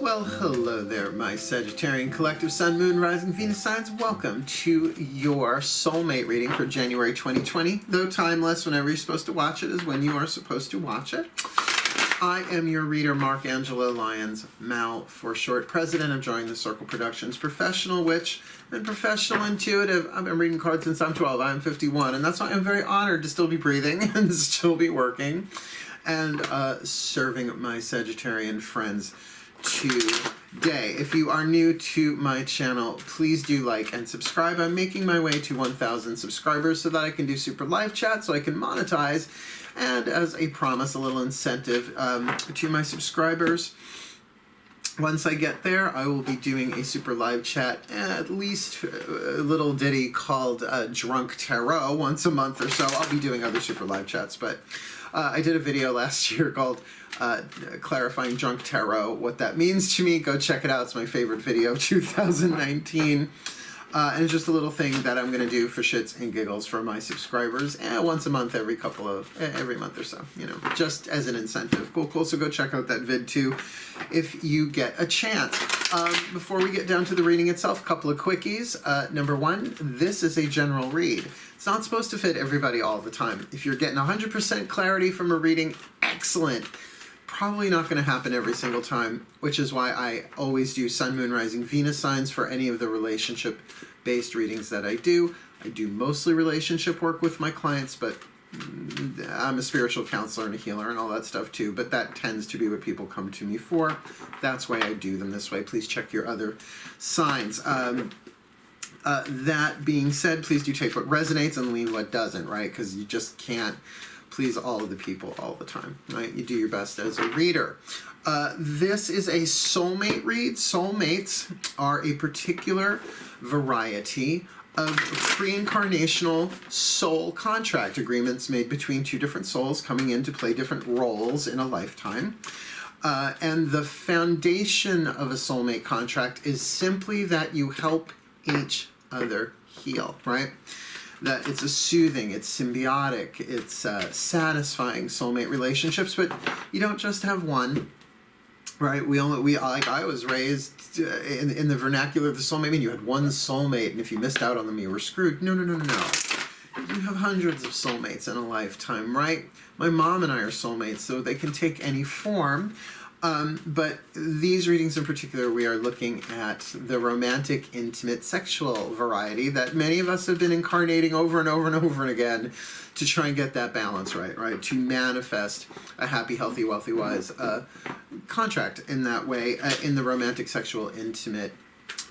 Well, hello there, my Sagittarian collective Sun, Moon, Rising, Venus signs. Welcome to your soulmate reading for January 2020. Though timeless, whenever you're supposed to watch it is when you are supposed to watch it. I am your reader, Mark Angelo Lyons, Mal for short, president of Join the Circle Productions, professional witch and professional intuitive. I've been reading cards since I'm 12. I'm 51, and that's why I'm very honored to still be breathing and still be working and serving my Sagittarian friends today. If you are new to my channel, please do like and subscribe. I'm making my way to 1,000 subscribers so that I can do super live chat, so I can monetize, and as a promise, a little incentive to my subscribers. Once I get there, I will be doing a super live chat, at least a little ditty called Drunk Tarot once a month or so. I'll be doing other super live chats, but I did a video last year called Clarifying Drunk Tarot, what that means to me. Go check it out. It's my favorite video of 2019. And it's just a little thing that I'm going to do for shits and giggles for my subscribers once a month, every month or so, you know, just as an incentive. Cool. So go check out that vid too if you get a chance. Before we get down to the reading itself, a couple of quickies. Number one, this is a general read. It's not supposed to fit everybody all the time. If you're getting 100% clarity from a reading, excellent. Probably not going to happen every single time, which is why I always do Sun, Moon, Rising, Venus signs for any of the relationship-based readings that I do. I do mostly relationship work with my clients, but I'm a spiritual counselor and a healer and all that stuff too, but that tends to be what people come to me for. That's why I do them this way. Please check your other signs. That being said, please do take what resonates and leave what doesn't, right? Because you just can't please all of the people all the time, right? You do your best as a reader. This is a soulmate read. Soulmates are a particular variety of pre-incarnational soul contract agreements made between two different souls coming in to play different roles in a lifetime. And the foundation of a soulmate contract is simply that you help each other heal, right? That it's a soothing, it's symbiotic, it's satisfying soulmate relationships, but you don't just have one, right? Like I was raised in the vernacular of the soulmate. I mean, you had one soulmate, and if you missed out on them, you were screwed. No. You have hundreds of soulmates in a lifetime, right? My mom and I are soulmates, so they can take any form. But these readings in particular, we are looking at the romantic, intimate, sexual variety that many of us have been incarnating over and over and over again to try and get that balance right? To manifest a happy, healthy, wealthy, wise contract in that way, in the romantic, sexual, intimate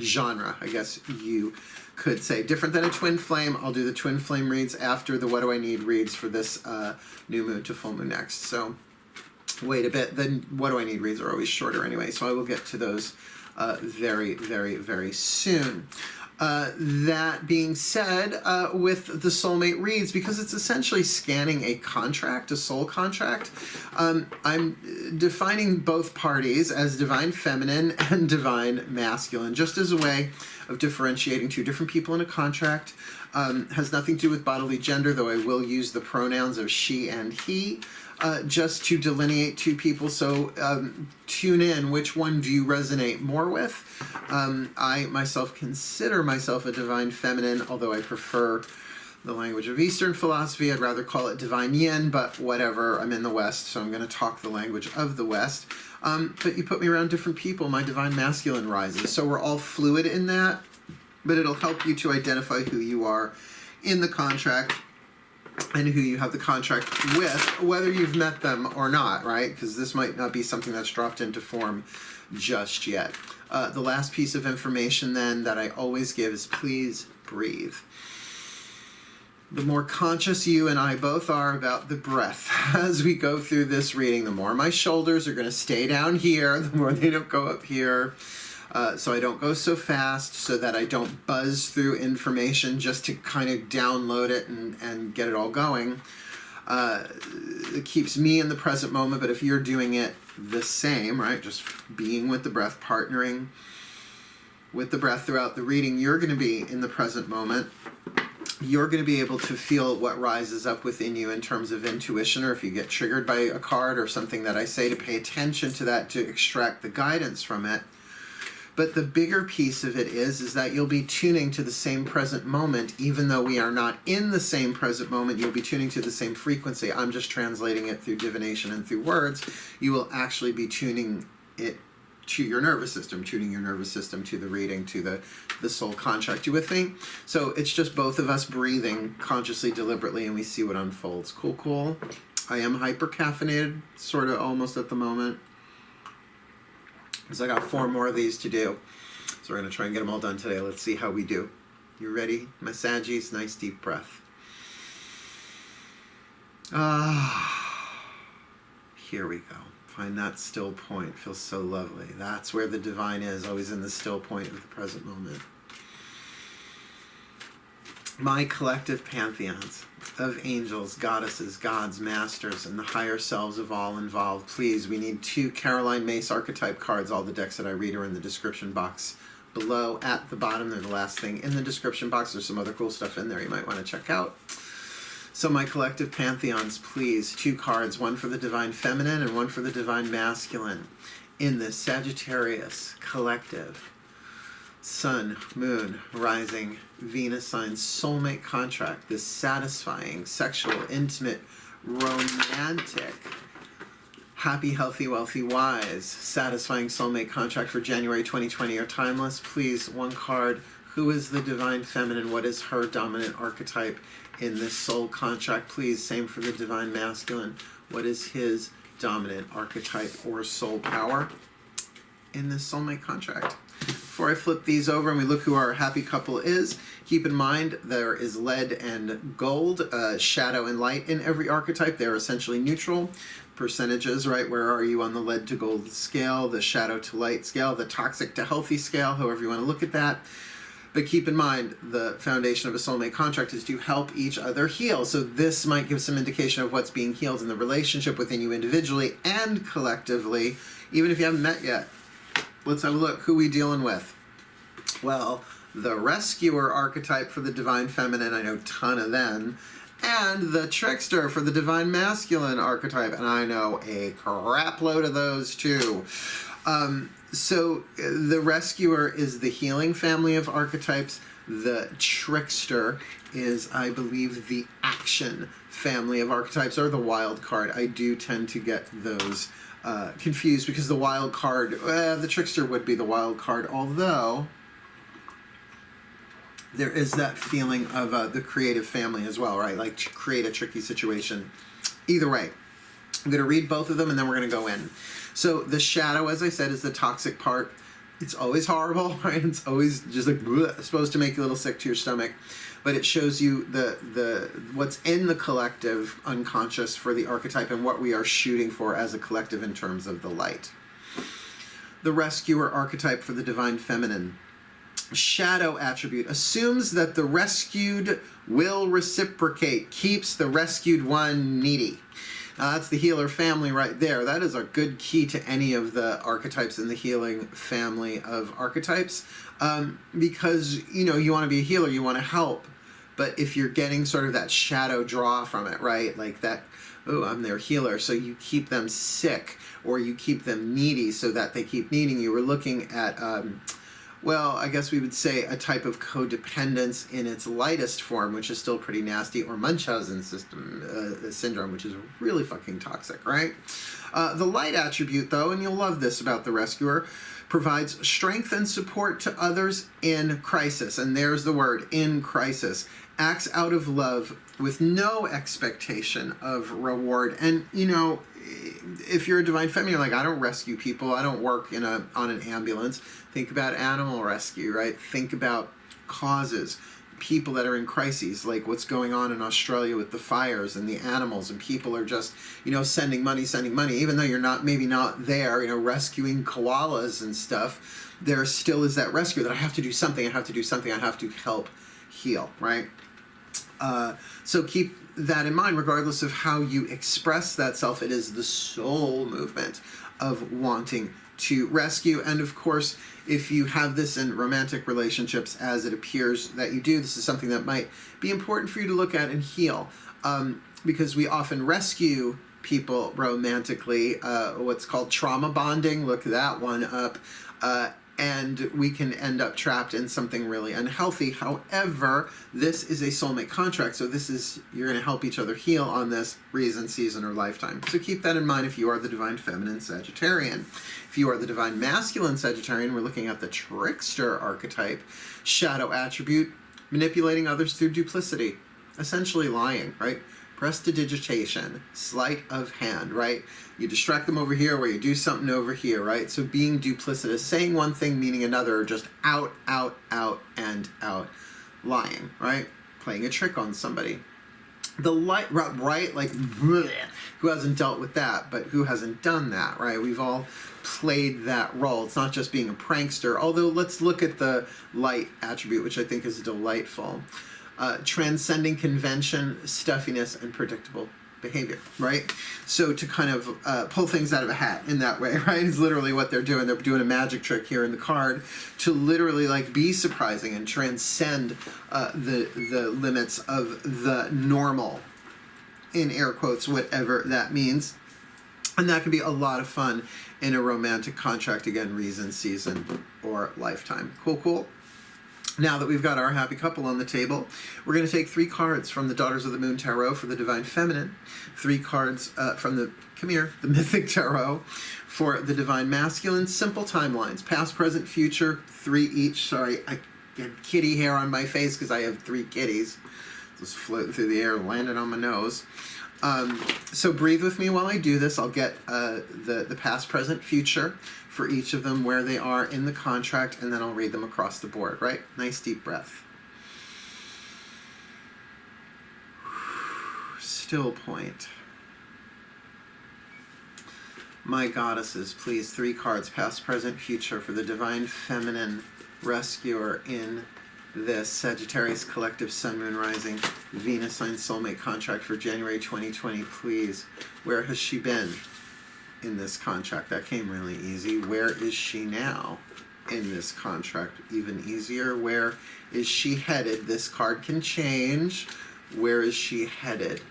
genre, I guess you could say. Different than a twin flame. I'll do the twin flame reads after the What Do I Need reads for this new moon to full moon next. So wait a bit, then What Do I Need reads are always shorter anyway, so I will get to those very, very, very soon. That being said, with the soulmate reads, because it's essentially scanning a contract, a soul contract, I'm defining both parties as divine feminine and divine masculine, just as a way of differentiating two different people in a contract. Has nothing to do with bodily gender, though I will use the pronouns of she and he, just to delineate two people. So tune in, which one do you resonate more with? I myself consider myself a divine feminine, although I prefer the language of Eastern philosophy. I'd rather call it divine yin, but whatever. I'm in the West, so I'm going to talk the language of the West. But you put me around different people, my divine masculine rises. So we're all fluid in that, but it'll help you to identify who you are in the contract and who you have the contract with, whether you've met them or not, right? Because this might not be something that's dropped into form just yet. The last piece of information then that I always give is please breathe. The more conscious you and I both are about the breath as we go through this reading, the more my shoulders are going to stay down here, the more they don't go up here. So I don't go so fast, so that I don't buzz through information just to kind of download it and get it all going. It keeps me in the present moment, but if you're doing it the same, right, just being with the breath, partnering with the breath throughout the reading, you're going to be in the present moment. you're going to be able to feel what rises up within you in terms of intuition, or if you get triggered by a card or something that I say, to pay attention to that, to extract the guidance from it. But the bigger piece of it is that you'll be tuning to the same present moment, even though we are not in the same present moment. You'll be tuning to the same frequency. I'm just translating it through divination and through words. You will actually be tuning it to your nervous system, tuning your nervous system to the reading, to the soul contract. You with me? So it's just both of us breathing consciously, deliberately, and we see what unfolds. Cool, cool. I am hyper caffeinated, sort of almost at the moment, because I got 4 more of these to do. So we're going to try and get them all done today. Let's see how we do. You ready? My Saggies, nice deep breath. Here we go. Find that still point. Feels so lovely. That's where the divine is, always in the still point of the present moment. My collective pantheons of angels, goddesses, gods, masters, and the higher selves of all involved. Please, we need 2 Caroline Mace archetype cards. All the decks that I read are in the description box below. At the bottom, they're the last thing in the description box. There's some other cool stuff in there you might want to check out. So my collective pantheons, please, 2 cards, 1 for the divine feminine and 1 for the divine masculine. In the Sagittarius collective, Sun, Moon, Rising, Venus sign soulmate contract, this satisfying, sexual, intimate, romantic, happy, healthy, wealthy, wise, satisfying soulmate contract for January 2020 are timeless. Please, 1 card. Who is the divine feminine? What is her dominant archetype in this soul contract? Please, same for the divine masculine. What is his dominant archetype or soul power in this soulmate contract? Before I flip these over and we look who our happy couple is, keep in mind there is lead and gold, shadow and light in every archetype. They're essentially neutral. Percentages, right? Where are you on the lead to gold scale, the shadow to light scale, the toxic to healthy scale, however you want to look at that. But keep in mind, the foundation of a soulmate contract is to help each other heal. So this might give some indication of what's being healed in the relationship within you individually and collectively, even if you haven't met yet. Let's have a look. Who are we dealing with? Well, the rescuer archetype for the divine feminine, I know a ton of them, and the trickster for the divine masculine archetype, and I know a crap load of those too. So the rescuer is the healing family of archetypes. The trickster is, I believe, the action family of archetypes, or the wild card. I do tend to get those confused because the wild card, the trickster would be the wild card, although there is that feeling of the creative family as well, right? Like to create a tricky situation. Either way, I'm going to read both of them and then we're going to go in. So the shadow, as I said, is the toxic part. It's always horrible, right? It's always just like bleh, supposed to make you a little sick to your stomach, but it shows you the what's in the collective unconscious for the archetype and what we are shooting for as a collective in terms of the light. The rescuer archetype for the divine feminine. Shadow attribute assumes that the rescued will reciprocate, keeps the rescued one needy. That's the healer family right there. That is a good key to any of the archetypes in the healing family of archetypes, because you want to be a healer, you want to help, but if you're getting sort of that shadow draw from it, right, like that, oh, I'm their healer, so you keep them sick or you keep them needy so that they keep needing you. We're looking at well, I guess we would say a type of codependence in its lightest form, which is still pretty nasty, or Munchausen syndrome, which is really fucking toxic, right? The light attribute, though, and you'll love this about the rescuer, provides strength and support to others in crisis. And there's the word, in crisis. Acts out of love with no expectation of reward. And, if you're a divine feminine, you're like, I don't rescue people. I don't work on an ambulance. Think about animal rescue, right? Think about causes, people that are in crises, like what's going on in Australia with the fires and the animals, and people are just, sending money, even though you're maybe not there, rescuing koalas and stuff. There still is that rescue that I have to do something, I have to help heal, right? So keep that in mind, regardless of how you express that self. It is the soul movement of wanting to rescue. And of course, if you have this in romantic relationships, as it appears that you do, this is something that might be important for you to look at and heal, because we often rescue people romantically, what's called trauma bonding. Look that one up. And we can end up trapped in something really unhealthy. However, this is a soulmate contract, so this is, you're going to help each other heal on this reason, season, or lifetime. So keep that in mind if you are the divine feminine Sagittarian. If you are the divine masculine Sagittarian, we're looking at the trickster archetype, shadow attribute, manipulating others through duplicity, essentially lying, right? Prestidigitation, sleight of hand, right? You distract them over here where you do something over here, right? So being duplicitous, saying one thing meaning another, or just out, and out lying, right? Playing a trick on somebody. The light, right? Like, bleh, who hasn't dealt with that, but who hasn't done that, right? We've all played that role. It's not just being a prankster, although let's look at the light attribute, which I think is delightful. Transcending convention, stuffiness, and predictable behavior, right? So to kind of pull things out of a hat in that way, right, is literally what they're doing. They're doing a magic trick here in the card to literally like be surprising and transcend the limits of the normal, in air quotes, whatever that means. And that can be a lot of fun in a romantic contract, again, reason, season, or lifetime. Cool, cool. Now that we've got our happy couple on the table, we're going to take 3 cards from the Daughters of the Moon Tarot for the Divine Feminine, 3 cards from the, come here, the Mythic Tarot for the Divine Masculine, simple timelines, past, present, future, 3 each. Sorry, I get kitty hair on my face because I have 3 kitties. Just floating through the air, landed on my nose. So breathe with me while I do this. I'll get the past, present, future for each of them, where they are in the contract, and then I'll read them across the board, right? Nice deep breath. Still point. My goddesses, please, 3 cards, past, present, future, for the Divine Feminine Rescuer in this Sagittarius Collective Sun, Moon, Rising, Venus sign soulmate contract for January 2020, please. Where has she been in this contract? That came really easy. Where is she now in this contract? Even easier. Where is she headed? This card can change. Where is she headed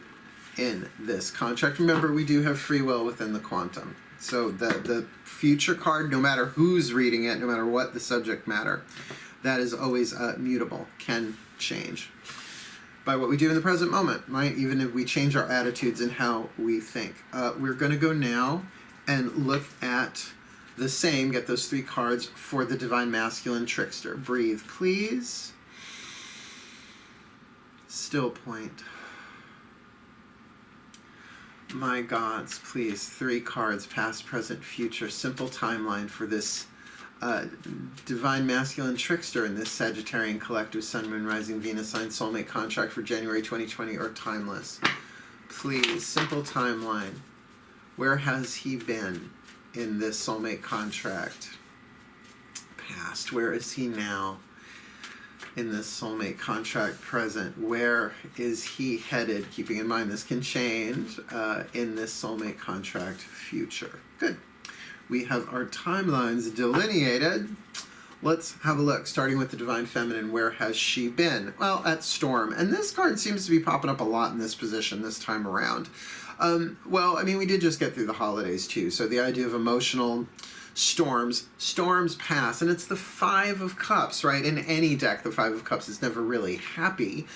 in this contract? Remember, we do have free will within the quantum. So the future card, no matter who's reading it, no matter what the subject matter, that is always mutable, can change by what we do in the present moment, right? Even if we change our attitudes and how we think. We're going to go now and look at the same, get those 3 cards for the Divine Masculine Trickster. Breathe, please. Still point. My gods, please, 3 cards, past, present, future, simple timeline for this Divine Masculine Trickster in this Sagittarian Collective Sun, Moon, Rising, Venus sign soulmate contract for January 2020, or timeless. Please, simple timeline. Where has he been in this soulmate contract? Past. Where is he now in this soulmate contract? Present. Where is he headed? Keeping in mind this can change in this soulmate contract. Future. Good. We have our timelines delineated. Let's have a look, starting with the Divine Feminine. Where has she been? Well, at Storm. And this card seems to be popping up a lot in this position this time around. Well, I mean, we did just get through the holidays, too. So the idea of emotional storms pass. And it's the 5 of Cups, right? In any deck, the 5 of Cups is never really happy.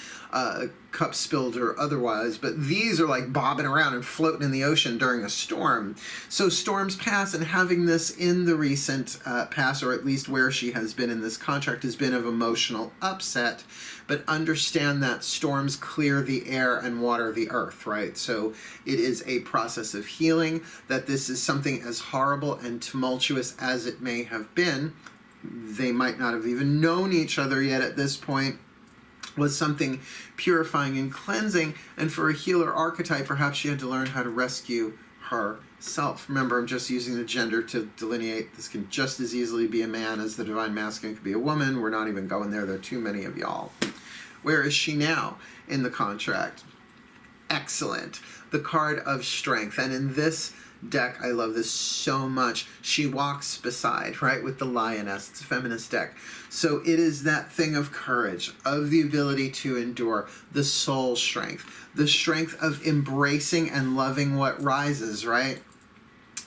Cup spilled or otherwise, but these are like bobbing around and floating in the ocean during a storm. So storms pass, and having this in the recent past, or at least where she has been in this contract, has been of emotional upset. But understand that storms clear the air and water the earth, right? So it is a process of healing, that this is something as horrible and tumultuous as it may have been. They might not have even known each other yet at this point. Was something purifying and cleansing, and for a healer archetype, perhaps she had to learn how to rescue herself. Remember, I'm just using the gender to delineate. This can just as easily be a man as the Divine Masculine could be a woman. We're not even going there. There are too many of y'all. Where is she now in the contract? Excellent. The card of strength. And in this deck. I love this so much. She walks beside, right, with the Lioness. It's a feminist deck. So it is that thing of courage, of the ability to endure, the soul strength, the strength of embracing and loving what rises, right?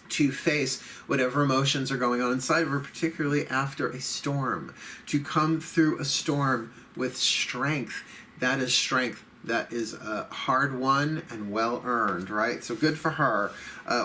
To face whatever emotions are going on inside of her, particularly after a storm. To come through a storm with strength. That is strength. That is hard won and well earned, right? So good for her.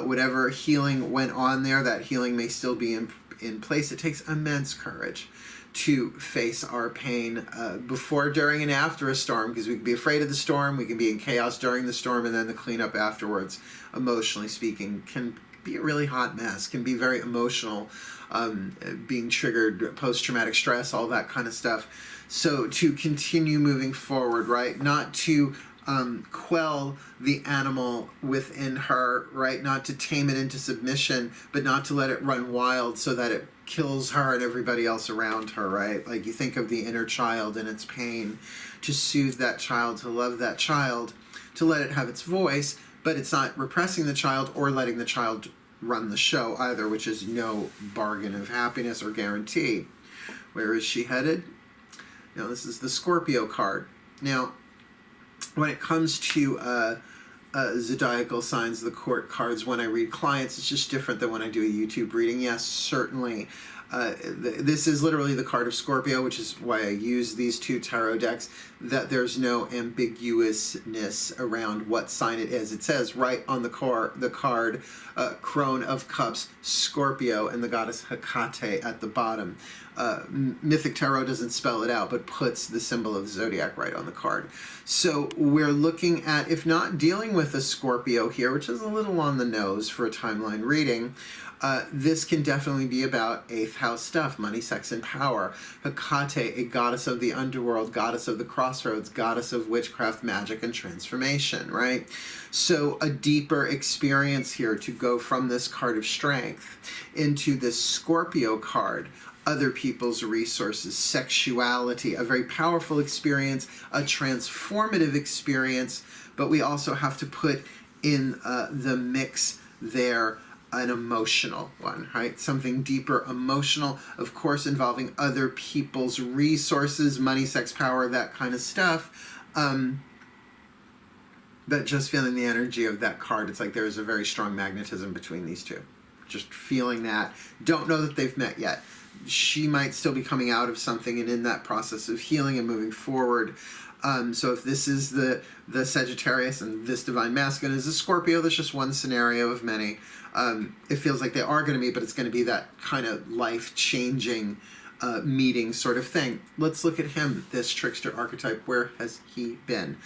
Whatever healing went on there, that healing may still be in place. It takes immense courage to face our pain before, during, and after a storm, because we can be afraid of the storm, we can be in chaos during the storm, and then the cleanup afterwards, emotionally speaking, can be a really hot mess, can be very emotional, being triggered, post-traumatic stress, all that kind of stuff. So to continue moving forward, right? Not to quell the animal within her, right? Not to tame it into submission, but not to let it run wild so that it kills her and everybody else around her, right? Like you think of the inner child and its pain, to soothe that child, to love that child, to let it have its voice, but it's not repressing the child or letting the child run the show either, which is no bargain of happiness or guarantee. Where is she headed? Now, this is the Scorpio card. Now, when it comes to zodiacal signs, the court cards, when I read clients, it's just different than when I do a YouTube reading. Yes, certainly. This is literally the card of Scorpio, which is why I use these two tarot decks, that there's no ambiguousness around what sign it is. It says right on the card, Crone of Cups, Scorpio, and the goddess Hecate at the bottom. Mythic Tarot doesn't spell it out, but puts the symbol of the zodiac right on the card. So we're looking at, if not dealing with a Scorpio here, which is a little on the nose for a timeline reading, this can definitely be about 8th house stuff, money, sex, and power. Hecate, a goddess of the underworld, goddess of the crossroads, goddess of witchcraft, magic, and transformation, right? So a deeper experience here to go from this card of strength into this Scorpio card. Other people's resources, sexuality, a very powerful experience, a transformative experience, but we also have to put in the mix there an emotional one, right? Something deeper emotional, of course, involving other people's resources, money, sex, power, that kind of stuff. But just feeling the energy of that card, it's like there's a very strong magnetism between these two. Just feeling that. Don't know that they've met yet. She might still be coming out of something and in that process of healing and moving forward. So if this is the Sagittarius and this divine masculine is a Scorpio, there's just one scenario of many. It feels like they are going to meet, but it's going to be that kind of life-changing meeting sort of thing. Let's look at him, this trickster archetype. Where has he been?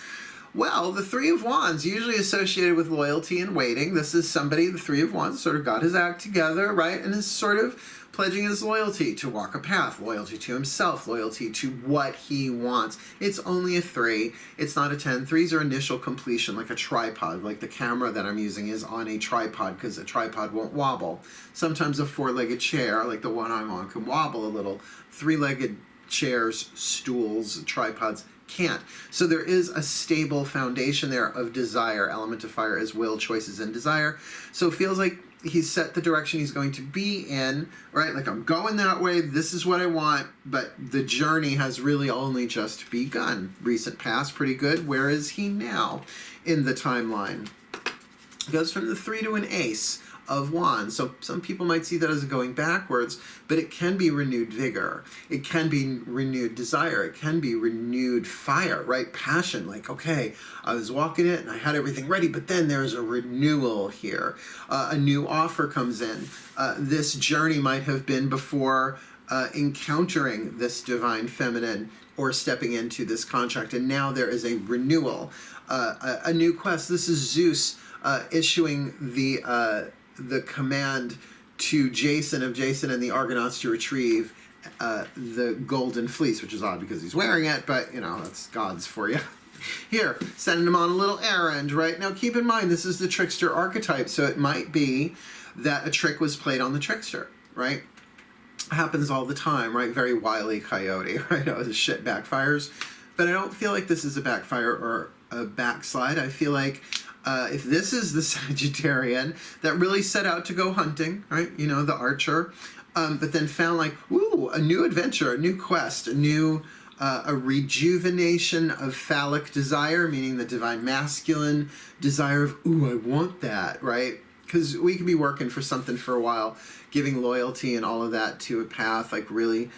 Well, the Three of Wands, usually associated with loyalty and waiting. This is somebody, the Three of Wands, sort of got his act together, right? And is sort of pledging his loyalty to walk a path, loyalty to himself, loyalty to what he wants. It's only a 3. It's not a 10. 3s are initial completion, like a tripod. Like the camera that I'm using is on a tripod because a tripod won't wobble. Sometimes a 4-legged chair, like the one I'm on, can wobble a little. 3-legged chairs, stools, tripods can't. So there is a stable foundation there of desire. Element of fire is will, choices, and desire. So it feels like he's set the direction he's going to be in, right? Like, I'm going that way, this is what I want, but the journey has really only just begun. Recent past, pretty good. Where is he now in the timeline? It goes from the 3 to an ace of wands. So some people might see that as going backwards, but it can be renewed vigor. It can be renewed desire. It can be renewed fire, right? Passion, like, okay, I was walking it and I had everything ready, but then there's a renewal here. A new offer comes in. This journey might have been before encountering this divine feminine or stepping into this contract, and now there is a renewal, a new quest. This is Zeus issuing the command to Jason and the Argonauts to retrieve the golden fleece, which is odd because he's wearing it, but, you know, that's gods for you. Here, sending him on a little errand, right? Now, keep in mind, this is the trickster archetype, so it might be that a trick was played on the trickster, right? Happens all the time, right? Very wily coyote, right? Oh, this shit backfires. But I don't feel like this is a backfire or a backslide. I feel like If this is the Sagittarian that really set out to go hunting, right? You know, the archer, but then found like, ooh, a new adventure, a new quest, a rejuvenation of phallic desire, meaning the divine masculine desire of, ooh, I want that, right? Because we can be working for something for a while, giving loyalty and all of that to a path, like really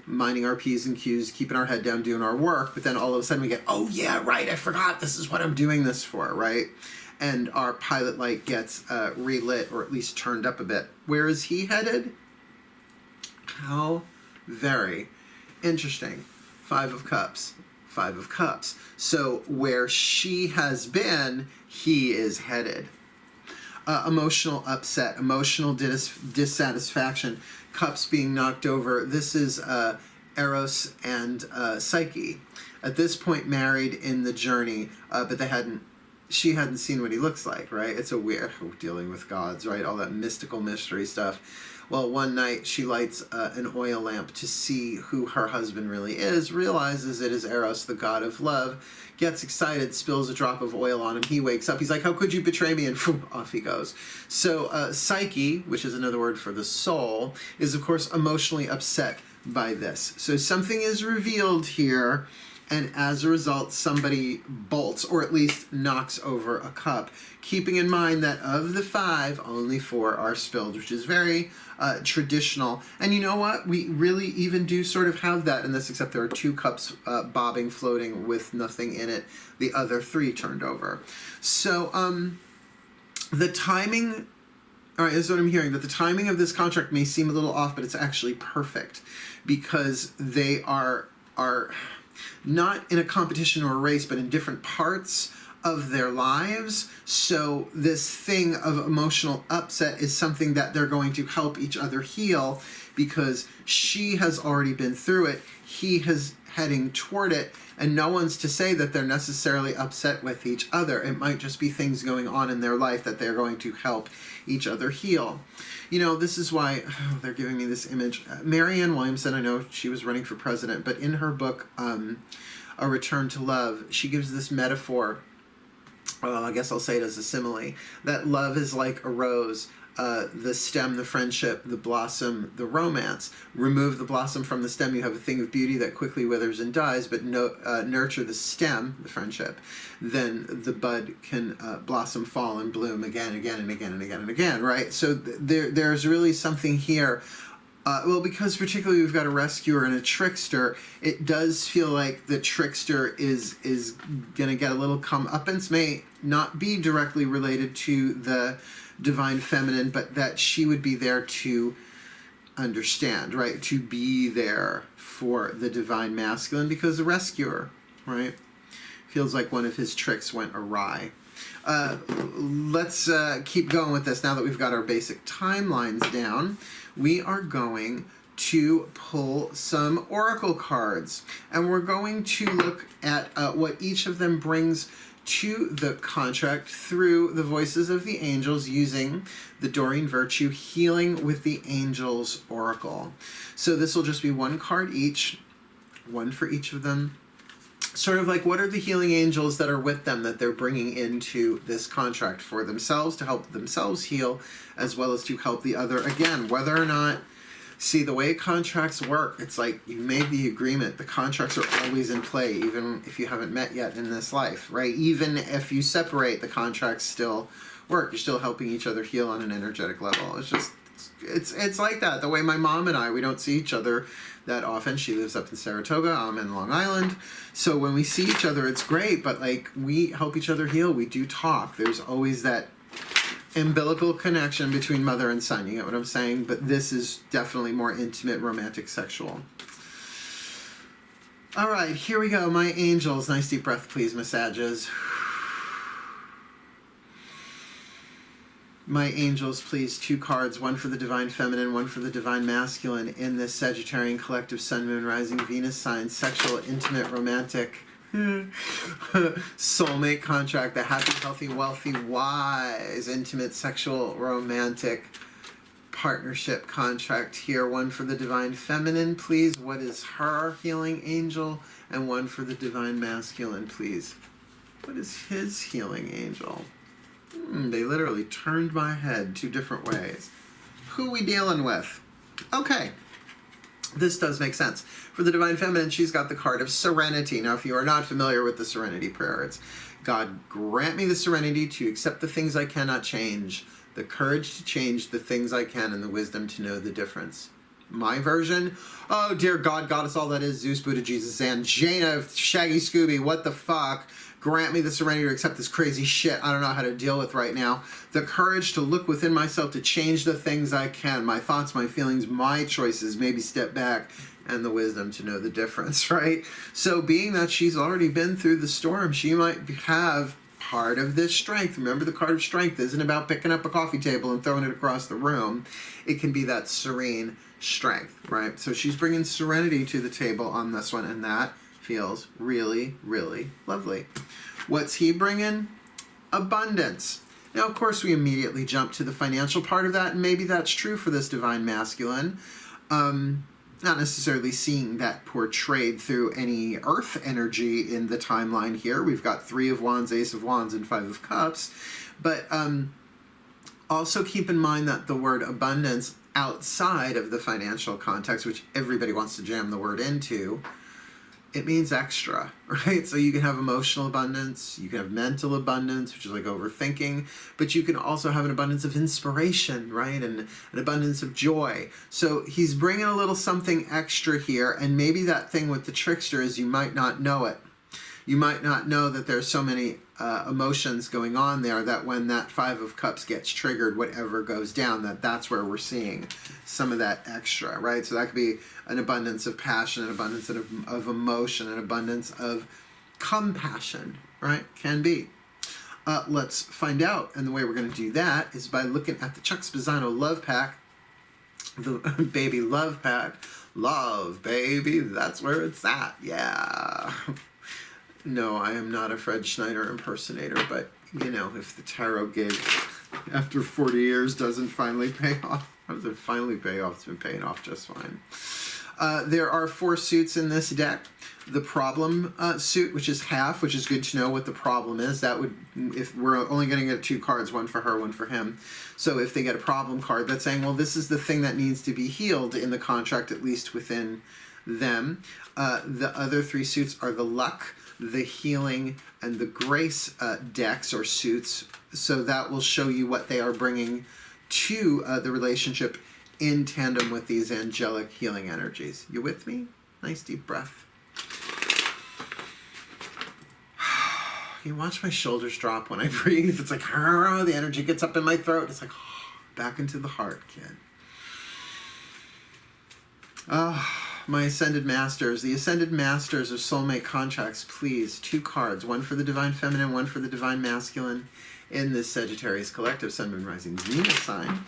minding our P's and Q's, keeping our head down, doing our work, but then all of a sudden we get, oh yeah, right, I forgot, this is what I'm doing this for, right? And our pilot light gets relit, or at least turned up a bit. Where is he headed? How very interesting. 5 of Cups. 5 of Cups. So where she has been, he is headed. Emotional upset, emotional dissatisfaction, cups being knocked over. This is Eros and Psyche. At this point, married in the journey, but she hadn't seen what he looks like, right? It's a weird, dealing with gods, right? All that mystical mystery stuff. Well, one night she lights an oil lamp to see who her husband really is, realizes it is Eros, the god of love, gets excited, spills a drop of oil on him. He wakes up. He's like, how could you betray me? And off he goes. So Psyche, which is another word for the soul, is, of course, emotionally upset by this. So something is revealed here, and as a result, somebody bolts, or at least knocks over a cup, keeping in mind that of the 5, only 4 are spilled, which is very traditional. And you know what? We really even do sort of have that in this, except there are 2 cups bobbing, floating with nothing in it. The other 3 turned over. So the timing, all right, this is what I'm hearing, that the timing of this contract may seem a little off, but it's actually perfect, because they are not in a competition or a race, but in different parts of their lives. So this thing of emotional upset is something that they're going to help each other heal, because she has already been through it, he is heading toward it, and no one's to say that they're necessarily upset with each other. It might just be things going on in their life that they're going to help each other heal. You know, this is why they're giving me this image. Marianne Williamson, I know she was running for president, but in her book, A Return to Love, she gives this metaphor, I guess I'll say it as a simile, that love is like a rose. The stem, the friendship, the blossom, the romance. Remove the blossom from the stem, you have a thing of beauty that quickly withers and dies, but nurture the stem, the friendship, then the bud can blossom, fall, and bloom again, again, and again, and again, and again, right? So there's really something here. Well, because particularly we've got a rescuer and a trickster, it does feel like the trickster is going to get a little comeuppance, may not be directly related to the divine feminine, but that she would be there to understand, right? To be there for the divine masculine, because the rescuer, right, feels like one of his tricks went awry. Let's keep going with this. Now that we've got our basic timelines down, we are going to pull some oracle cards, and we're going to look at what each of them brings to the contract through the voices of the angels, using the Doreen Virtue Healing with the Angels Oracle. So this will just be 1 card each, 1 for each of them. Sort of like, what are the healing angels that are with them that they're bringing into this contract for themselves, to help themselves heal, as well as to help the other. Again, whether or not, see, the way contracts work, it's like you made the agreement. The contracts are always in play, even if you haven't met yet in this life, right? Even if you separate, the contracts still work. You're still helping each other heal on an energetic level. It's just, it's like that. The way my mom and I, we don't see each other that often. She lives up in Saratoga, I'm in Long Island. So when we see each other, it's great, but like, we help each other heal. We do talk. There's always that umbilical connection between mother and son, you get what I'm saying? But this is definitely more intimate, romantic, sexual. All right, here we go, my angels. Nice deep breath, please, massages. My angels, please, 2 cards, 1 for the divine feminine, 1 for the divine masculine, in this Sagittarian collective sun, moon, rising, Venus sign, sexual, intimate, romantic, soulmate contract, the happy, healthy, wealthy, wise, intimate, sexual, romantic partnership contract here. 1 for the divine feminine, please. What is her healing angel? And 1 for the divine masculine, please. What is his healing angel? They literally turned my head 2 different ways. Who we dealing with? Okay. This does make sense. For the Divine Feminine, she's got the card of Serenity. Now, if you are not familiar with the Serenity prayer, it's God, grant me the serenity to accept the things I cannot change, the courage to change the things I can, and the wisdom to know the difference. My version, oh dear God, Goddess, all that is, Zeus, Buddha, Jesus, and Jaina, Shaggy, Scooby, what the fuck? Grant me the serenity to accept this crazy shit I don't know how to deal with right now. The courage to look within myself to change the things I can, my thoughts, my feelings, my choices, maybe step back, and the wisdom to know the difference, right? So being that she's already been through the storm, she might have part of this strength. Remember, the card of strength isn't about picking up a coffee table and throwing it across the room. It can be that serene strength, right? So she's bringing serenity to the table on this one, and that feels really, really lovely. What's he bringing? Abundance. Now, of course, we immediately jump to the financial part of that, and maybe that's true for this Divine Masculine. Not necessarily seeing that portrayed through any earth energy in the timeline here. We've got 3 of Wands, Ace of Wands, and 5 of Cups. But also keep in mind that the word abundance outside of the financial context, which everybody wants to jam the word into, it means extra, right? So you can have emotional abundance, you can have mental abundance, which is like overthinking, but you can also have an abundance of inspiration, right? And an abundance of joy. So he's bringing a little something extra here, and maybe that thing with the trickster is you might not know it. You might not know that there's so many emotions going on there that when that 5 of Cups gets triggered, whatever goes down, that's where we're seeing some of that extra, right? So that could be an abundance of passion, an abundance of emotion, an abundance of compassion, right? Can be. Let's find out. And the way we're going to do that is by looking at the Chuck Spezzano Love Pack, the baby Love Pack. Love, baby, that's where it's at. Yeah. No, I am not a Fred Schneider impersonator, but, you know, if the tarot gig after 40 years doesn't finally pay off, how does it finally pay off? It's been paying off just fine. There are 4 suits in this deck. The problem suit, which is half, which is good to know what the problem is. That would, if we're only going to get 2 cards, one for her, one for him. So if they get a problem card, that's saying, well, this is the thing that needs to be healed in the contract, at least within them. The other 3 suits are the luck, the healing, and the grace decks or suits. So that will show you what they are bringing to the relationship in tandem with these angelic healing energies. You with me? Nice deep breath. You watch my shoulders drop when I breathe. It's like, the energy gets up in my throat. It's like, back into the heart, kid. My Ascended Masters. The Ascended Masters of Soulmate Contracts, please. 2 cards. One for the Divine Feminine, one for the Divine Masculine in this Sagittarius Collective Sun, Moon, Rising, Venus sign.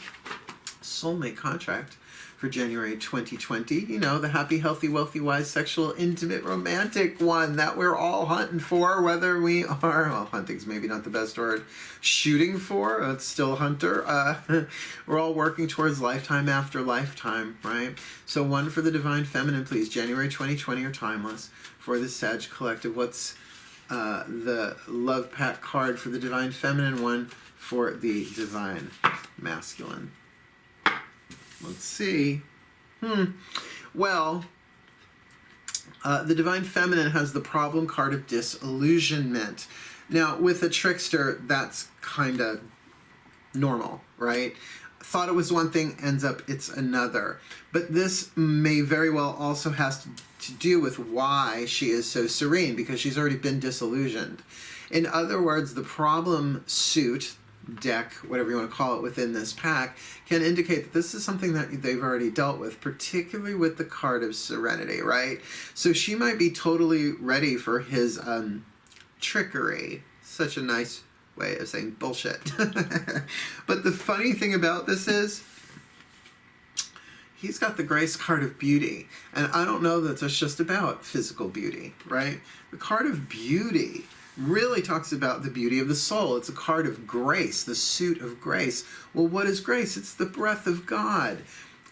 Soulmate Contract for January 2020. You know, the happy, healthy, wealthy, wise, sexual, intimate, romantic one that we're all hunting for, whether we are, well, hunting's maybe not the best word, shooting for, it's still hunter. We're all working towards lifetime after lifetime, right? So one for the Divine Feminine, please, January 2020 or timeless for the Sag Collective. What's the Love Pack card for the Divine Feminine, one for the Divine Masculine? Let's see. Well, the Divine Feminine has the problem card of disillusionment. Now, with a trickster, that's kind of normal, right? Thought it was one thing, ends up it's another. But this may very well also has to do with why she is so serene, because she's already been disillusioned. In other words, the problem suit, deck, whatever you want to call it, within this pack can indicate that this is something that they've already dealt with, particularly with the card of Serenity, right? So she might be totally ready for his trickery. Such a nice way of saying bullshit. But the funny thing about this is he's got the Grace card of beauty, and I don't know that it's just about physical beauty, right? The card of beauty really talks about the beauty of the soul. It's a card of grace, the suit of grace. Well, what is grace? It's the breath of God.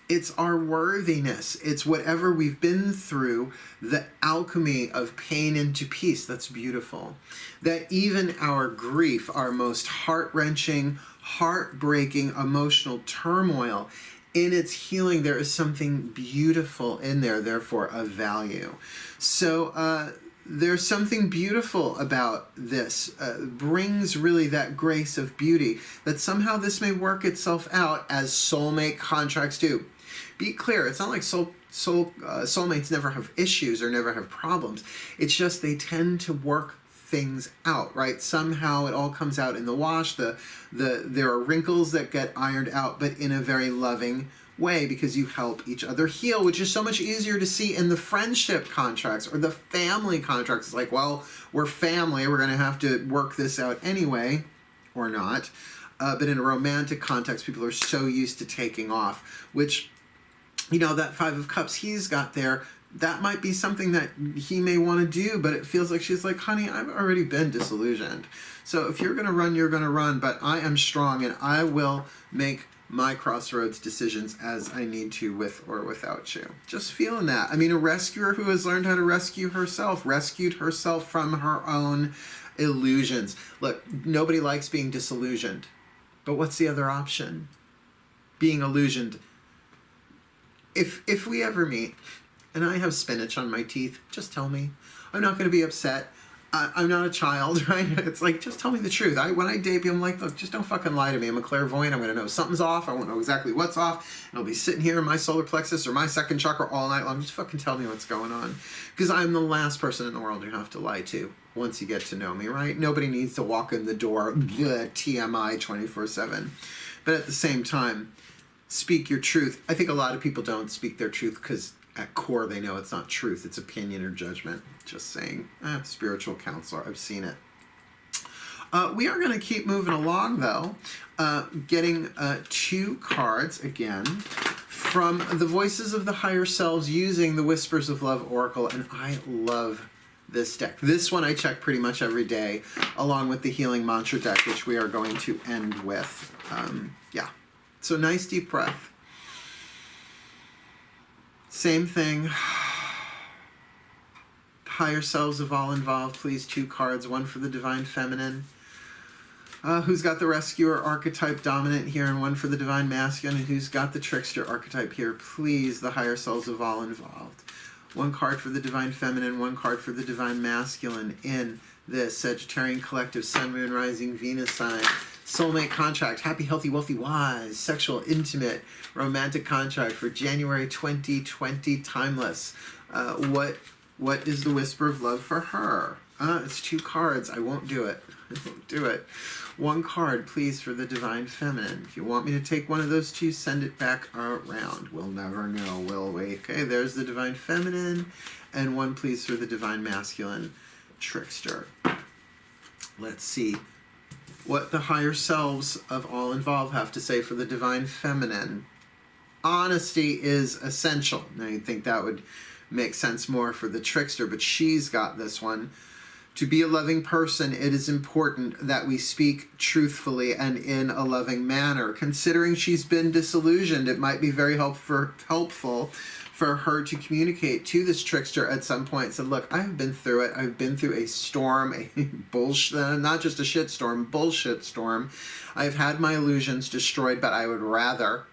It's our worthiness. It's whatever we've been through, the alchemy of pain into peace. That's beautiful. That even our grief, our most heart-wrenching, heartbreaking emotional turmoil, in its healing, there is something beautiful in there, therefore of value. So there's something beautiful about this. Brings really that grace of beauty, that somehow this may work itself out as soulmate contracts do. Be clear, it's not like soulmates never have issues or never have problems. It's just they tend to work things out, right? Somehow it all comes out in the wash. There are wrinkles that get ironed out, but in a very loving way, because you help each other heal, which is so much easier to see in the friendship contracts or the family contracts. It's like, well, we're family, we're going to have to work this out anyway, or not. But in a romantic context, people are so used to taking off, which, you know, that Five of Cups he's got there, that might be something that he may want to do, but it feels like she's like, honey, I've already been disillusioned. So if you're going to run, you're going to run, but I am strong and I will make my crossroads decisions as I need to, with or without you. Just feeling that. I mean, a rescuer who has learned how to rescue herself, rescued herself from her own illusions. Look, nobody likes being disillusioned, but what's the other option? Being illusioned. If we ever meet and I have spinach on my teeth, just tell me. I'm not going to be upset. I'm not a child, right? It's like, just tell me the truth. When I date you, I'm like, look, just don't fucking lie to me. I'm a clairvoyant. I'm going to know something's off. I won't know exactly what's off. And I'll be sitting here in my solar plexus or my second chakra all night long. Just fucking tell me what's going on. Because I'm the last person in the world you have to lie to once you get to know me, right? Nobody needs to walk in the door, TMI 24/7. But at the same time, speak your truth. I think a lot of people don't speak their truth because at core they know it's not truth, it's opinion or judgment. Just saying. Spiritual counselor, I've seen it. We are going to keep moving along, though, getting 2 cards again from the Voices of the Higher Selves using the Whispers of Love Oracle, and I love this deck. This one I check pretty much every day, along with the Healing Mantra deck, which we are going to end with. Yeah. So nice deep breath. Same thing. Higher selves of all involved, please. 2 cards, one for the Divine Feminine. Who's got the Rescuer archetype dominant here, and one for the Divine Masculine, and who's got the Trickster archetype here, please. The higher selves of all involved. 1 card for the Divine Feminine, 1 card for the Divine Masculine in this Sagittarian collective Sun, Moon, Rising, Venus sign. Soulmate contract, happy, healthy, wealthy, wise, sexual, intimate, romantic contract for January 2020, timeless. What is the whisper of love for her? It's 2 cards. I won't do it. I won't do it. 1 card, please, for the Divine Feminine. If you want me to take one of those 2, send it back around. We'll never know, will we? Okay, there's the Divine Feminine. And 1, please, for the Divine Masculine, Trickster. Let's see what the higher selves of all involved have to say for the Divine Feminine. Honesty is essential. Now, you'd think that would make sense more for the Trickster, but she's got this one. To be a loving person, it is important that we speak truthfully and in a loving manner. Considering she's been disillusioned, it might be very helpful for her to communicate to this Trickster at some point and say, look, I've been through it. I've been through a storm, a bullshit, not just a shit storm, bullshit storm. I've had my illusions destroyed, but I would rather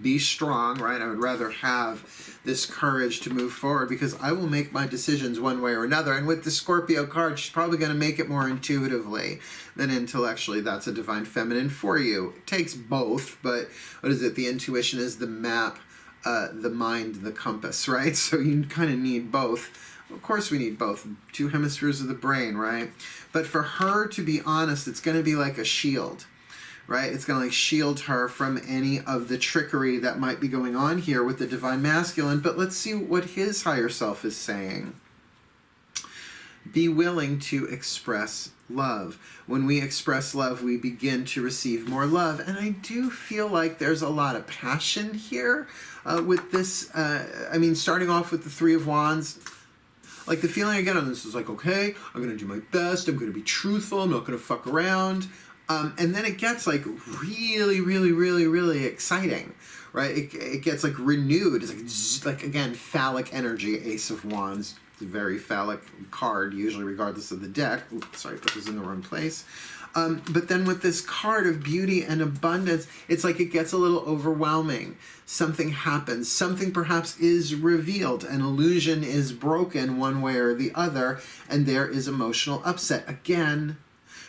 be strong, right? I would rather have this courage to move forward, because I will make my decisions one way or another. And with the Scorpio card, she's probably going to make it more intuitively than intellectually. That's a Divine Feminine for you. It takes both, but what is it? The intuition is the map, the mind, the compass, right? So you kind of need both. Of course we need both. 2 hemispheres of the brain, right? But for her to be honest, it's going to be like a shield. Right? It's going to like shield her from any of the trickery that might be going on here with the Divine Masculine. But let's see what his higher self is saying. Be willing to express love. When we express love, we begin to receive more love. And I do feel like there's a lot of passion here with this. I mean, starting off with the 3 of Wands, like the feeling I get on this is like, okay, I'm going to do my best. I'm going to be truthful. I'm not going to fuck around. And then it gets like really, really, really, really exciting, right? It gets like renewed. It's like, like again, phallic energy, Ace of Wands, very phallic card, usually regardless of the deck. Oops, sorry, put this in the wrong place. But then with this card of beauty and abundance, it's like it gets a little overwhelming. Something happens. Something perhaps is revealed. An illusion is broken one way or the other, and there is emotional upset. Again,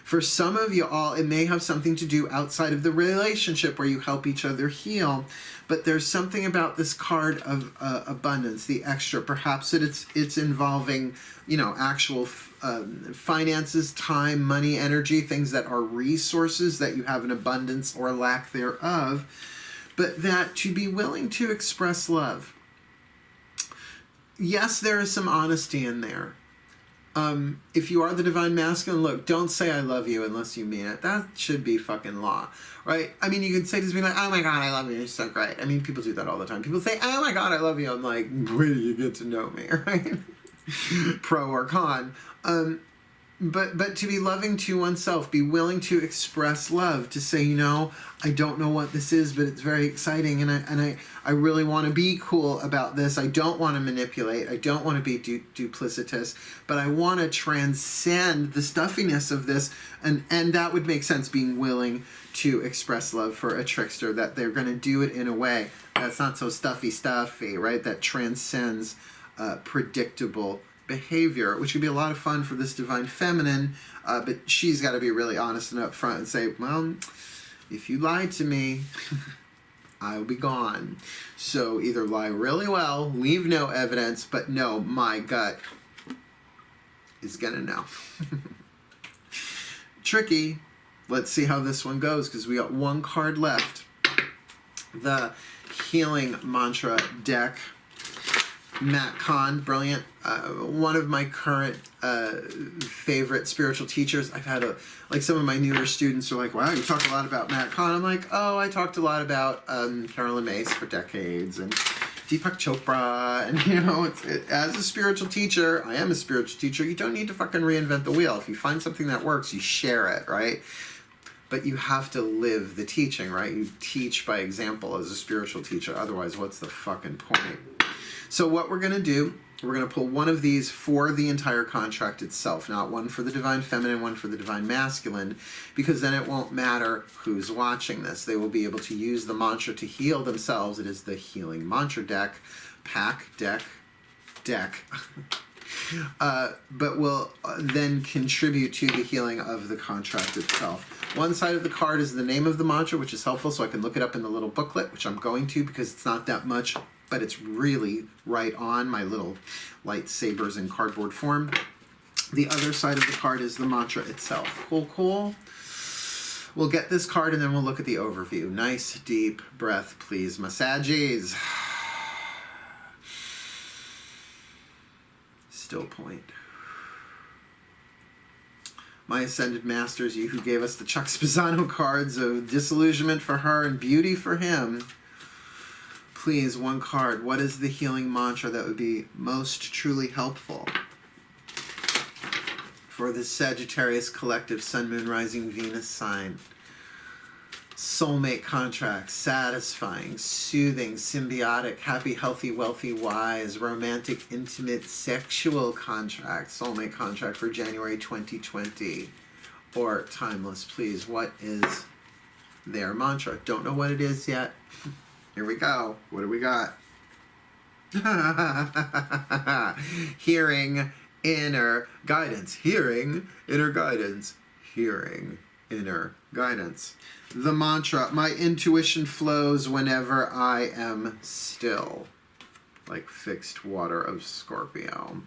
for some of you all, it may have something to do outside of the relationship where you help each other heal. But there's something about this card of abundance, the extra. Perhaps it's involving, you know, actual finances, time, money, energy, things that are resources that you have an abundance or lack thereof. But that to be willing to express love. Yes, there is some honesty in there. If you are the divine masculine, look, don't say I love you unless you mean it. That should be fucking law, right? I mean, you can say this, be like, oh my God, I love you, you're so great. I mean, people do that all the time. People say, oh my God, I love you. I'm like, where do you get to know me, right? Pro or con. But to be loving to oneself, be willing to express love, to say, you know, I don't know what this is, but it's very exciting, and I really want to be cool about this. I don't want to manipulate. I don't want to be duplicitous, but I want to transcend the stuffiness of this, and that would make sense, being willing to express love for a trickster, that they're going to do it in a way that's not so stuffy, right? That transcends predictable behavior, which could be a lot of fun for this divine feminine, but she's got to be really honest and upfront and say, well, if you lied to me, I'll be gone. So either lie really well, leave no evidence, but no, my gut is gonna know. Tricky. Let's see how this one goes, because we got one card left. The Healing Mantra deck. Matt Kahn, brilliant. One of my current favorite spiritual teachers. I've had like some of my newer students are like, wow, you talk a lot about Matt Kahn. I'm like, oh, I talked a lot about Carolyn Mace for decades, and Deepak Chopra, and you know, as a spiritual teacher, I am a spiritual teacher, you don't need to fucking reinvent the wheel. If you find something that works, you share it, right? But you have to live the teaching, right? You teach by example as a spiritual teacher. Otherwise, what's the fucking point? So what we're going to do, we're going to pull one of these for the entire contract itself, not one for the divine feminine, one for the divine masculine, because then it won't matter who's watching this. They will be able to use the mantra to heal themselves. It is the Healing Mantra deck, deck. But will then contribute to the healing of the contract itself. One side of the card is the name of the mantra, which is helpful, so I can look it up in the little booklet, which I'm going to because it's not that much, but it's really right on my little lightsabers in cardboard form. The other side of the card is the mantra itself. Cool. We'll get this card and then we'll look at the overview. Nice deep breath, please, massages. Still point. My Ascended Masters, you who gave us the Chuck Spezzano cards of disillusionment for her and beauty for him. Please, one card. What is the healing mantra that would be most truly helpful for the Sagittarius collective Sun, Moon, Rising, Venus sign? Soulmate contract, satisfying, soothing, symbiotic, happy, healthy, wealthy, wise, romantic, intimate, sexual contract, soulmate contract for January 2020. Or timeless, please. What is their mantra? Don't know what it is yet. Here we go. What do we got? Hearing inner guidance. Hearing inner guidance. Hearing inner guidance. The mantra, my intuition flows whenever I am still. Like fixed water of Scorpio.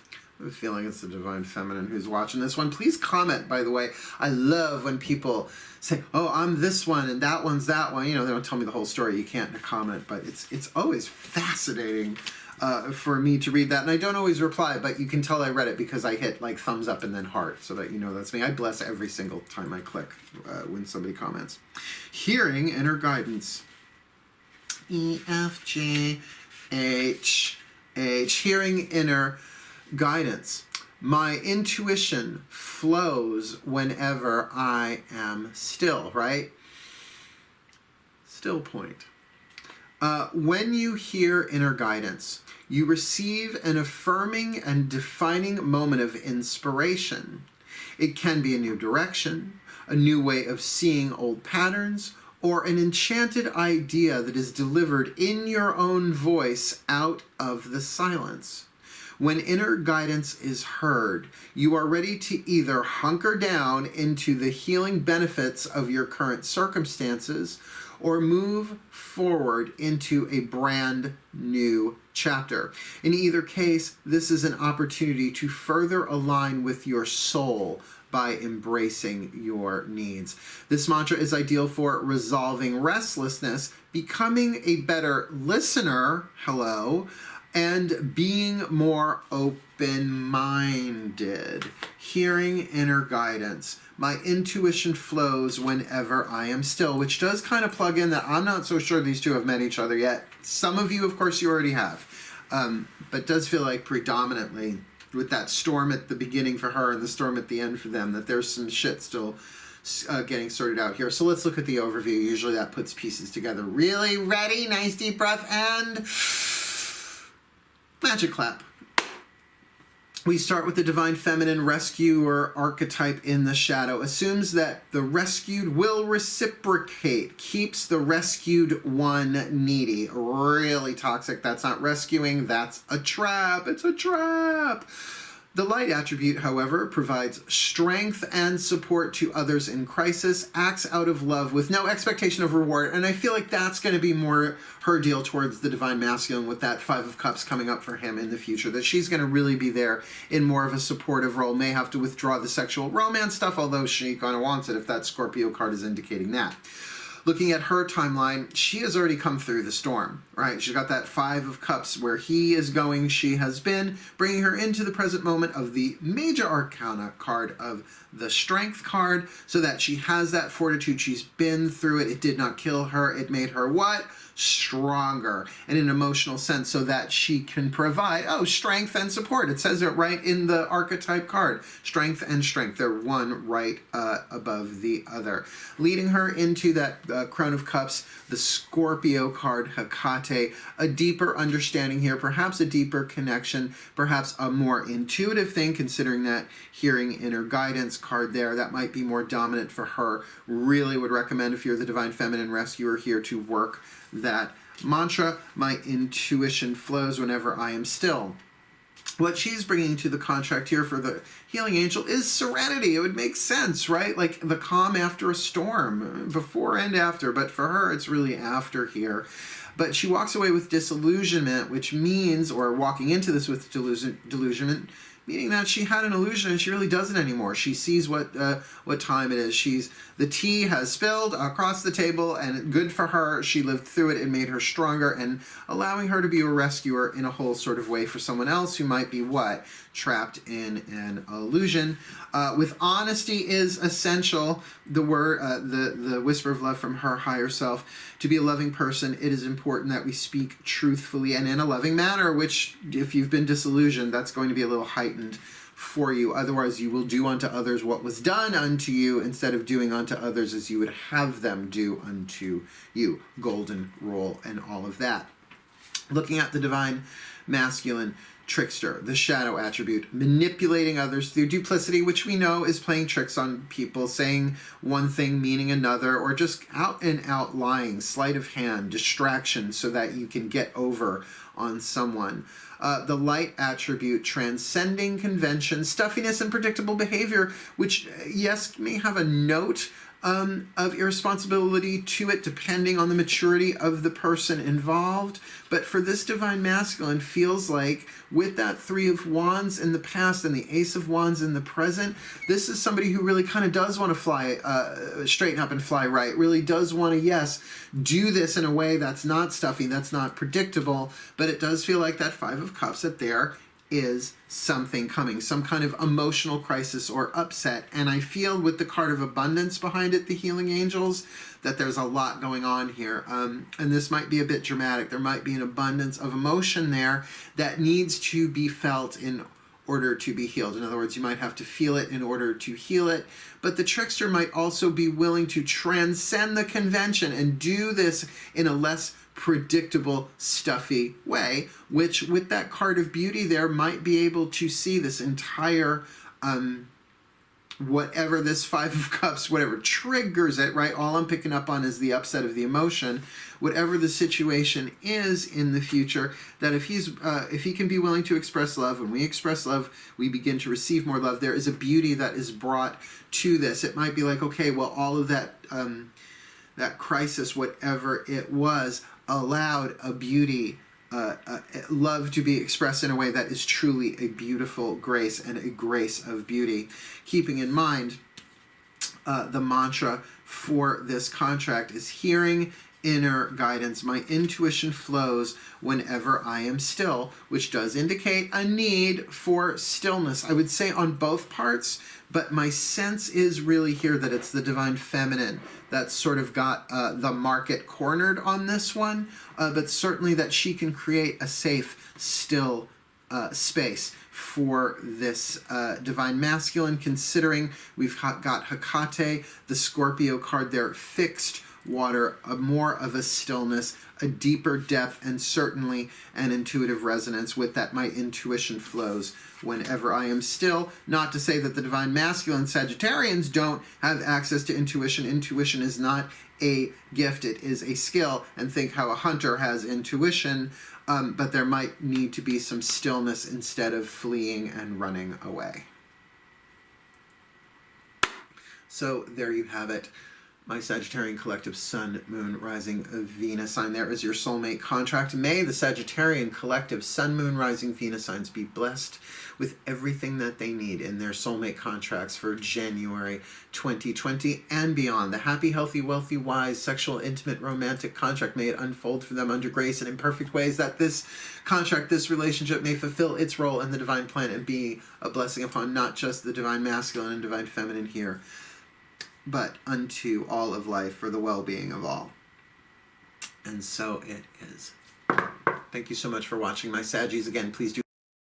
I have a feeling it's the Divine Feminine who's watching this one. Please comment, by the way. I love when people say, oh, I'm this one and that one's that one. You know, they don't tell me the whole story. You can't comment, but it's always fascinating for me to read that. And I don't always reply, but you can tell I read it because I hit like thumbs up and then heart so that you know that's me. I bless every single time I click when somebody comments. Hearing inner guidance. E, F, G, H, H. Hearing inner guidance. My intuition flows whenever I am still, right? Still point. When you hear inner guidance, you receive an affirming and defining moment of inspiration. It can be a new direction, a new way of seeing old patterns, or an enchanted idea that is delivered in your own voice out of the silence. When inner guidance is heard, you are ready to either hunker down into the healing benefits of your current circumstances or move forward into a brand new chapter. In either case, this is an opportunity to further align with your soul by embracing your needs. This mantra is ideal for resolving restlessness, becoming a better listener, hello, and being more open-minded. Hearing inner guidance. My intuition flows whenever I am still, which does kind of plug in that I'm not so sure these two have met each other yet. Some of you, of course, you already have. But does feel like predominantly with that storm at the beginning for her and the storm at the end for them, that there's some shit still getting sorted out here. So let's look at the overview. Usually that puts pieces together. Really ready? Nice deep breath and magic clap. We start with the divine feminine rescuer archetype in the shadow. Assumes that the rescued will reciprocate, keeps the rescued one needy. Really toxic. That's not rescuing, that's a trap. It's a trap. The light attribute, however, provides strength and support to others in crisis, acts out of love with no expectation of reward, and I feel like that's going to be more her deal towards the divine masculine with that Five of Cups coming up for him in the future, that she's going to really be there in more of a supportive role, may have to withdraw the sexual romance stuff, although she kind of wants it if that Scorpio card is indicating that. Looking at her timeline, she has already come through the storm, right? She's got that Five of Cups where he is going, she has been, bringing her into the present moment of the major arcana card of the Strength card, so that she has that fortitude. She's been through it. It did not kill her. It made her what? Stronger in an emotional sense, so that she can provide, strength and support. It says it right in the archetype card. Strength and strength. They're one right above the other. Leading her into that Crown of Cups, the Scorpio card, Hecate, a deeper understanding here, perhaps a deeper connection, perhaps a more intuitive thing, considering that hearing inner guidance card there, that might be more dominant for her. Really would recommend, if you're the divine feminine rescuer here, to work that mantra. My intuition flows whenever I am still. What she's bringing to the contract here for the healing angel is serenity. It would make sense, right? Like the calm after a storm, before and after, but for her it's really after here. But she walks away with disillusionment, which means, or walking into this with delusionment, meaning that she had an illusion and she really doesn't anymore. She sees what time it is. The tea has spilled across the table, and good for her. She lived through it and made her stronger, and allowing her to be a rescuer in a whole sort of way for someone else who might be what? Trapped in an illusion. With honesty is essential. The word, the whisper of love from her higher self. To be a loving person, it is important that we speak truthfully and in a loving manner, which, if you've been disillusioned, that's going to be a little heightened for you. Otherwise, you will do unto others what was done unto you, instead of doing unto others as you would have them do unto you. Golden rule and all of that. Looking at the divine masculine, Trickster, the shadow attribute, manipulating others through duplicity, which we know is playing tricks on people, saying one thing meaning another, or just out and out lying, sleight of hand, distraction, so that you can get over on someone. The light attribute, transcending convention, stuffiness, and predictable behavior, which, yes, may have a note of irresponsibility to it, depending on the maturity of the person involved. But for this divine masculine, feels like with that Three of Wands in the past and the Ace of Wands in the present, this is somebody who really kind of does want to fly, straighten up and fly right, really does want to, yes, do this in a way that's not stuffy, that's not predictable, but it does feel like that Five of Cups, that there is something coming, some kind of emotional crisis or upset. And I feel with the card of abundance behind it, the healing angels, that there's a lot going on here. And this might be a bit dramatic. There might be an abundance of emotion there that needs to be felt in order to be healed. In other words, you might have to feel it in order to heal it. But the trickster might also be willing to transcend the convention and do this in a less predictable, stuffy way, which with that card of beauty there might be able to see this entire whatever this Five of Cups, whatever triggers it, right? All I'm picking up on is the upset of the emotion. Whatever the situation is in the future, that if he can be willing to express love, when we express love, we begin to receive more love. There is a beauty that is brought to this. It might be like, okay, well, all of that that crisis, whatever it was, allowed a beauty, love to be expressed in a way that is truly a beautiful grace and a grace of beauty. Keeping in mind the mantra for this contract is hearing inner guidance. My intuition flows whenever I am still, which does indicate a need for stillness. I would say on both parts, but my sense is really here that it's the divine feminine that's sort of got the market cornered on this one, but certainly that she can create a safe, still space for this divine masculine, considering we've got Hecate, the Scorpio card there, fixed water, more of a stillness, a deeper depth, and certainly an intuitive resonance with that. My intuition flows whenever I am still. Not to say that the divine masculine Sagittarians don't have access to intuition. Intuition is not a gift, it is a skill, and think how a hunter has intuition, but there might need to be some stillness instead of fleeing and running away. So there you have it. My Sagittarian collective Sun, Moon, Rising, Venus sign. There is your soulmate contract. May the Sagittarian collective Sun, Moon, Rising, Venus signs be blessed with everything that they need in their soulmate contracts for January 2020 and beyond. The happy, healthy, wealthy, wise, sexual, intimate, romantic contract, may it unfold for them under grace and in perfect ways, that this contract, this relationship may fulfill its role in the divine plan and be a blessing upon not just the divine masculine and divine feminine here, but unto all of life for the well-being of all. And so it is. Thank you so much for watching, my Saggies. Again, please do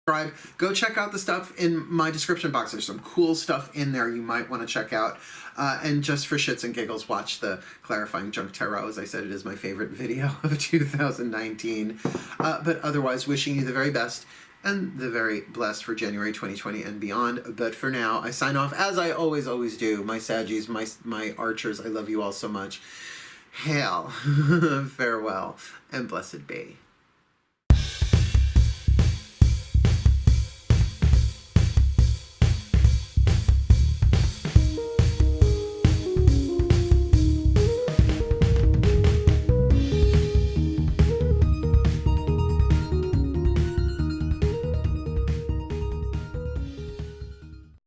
subscribe. Go check out the stuff in my description box. There's some cool stuff in there you might want to check out. And just for shits and giggles, watch the Clarifying Junk Tarot. As I said, it is my favorite video of 2019. But otherwise, wishing you the very best and the very blessed for January 2020 and beyond. But for now, I sign off as I always do. My Saggies, my archers, I love you all so much. Hail, farewell, and blessed be.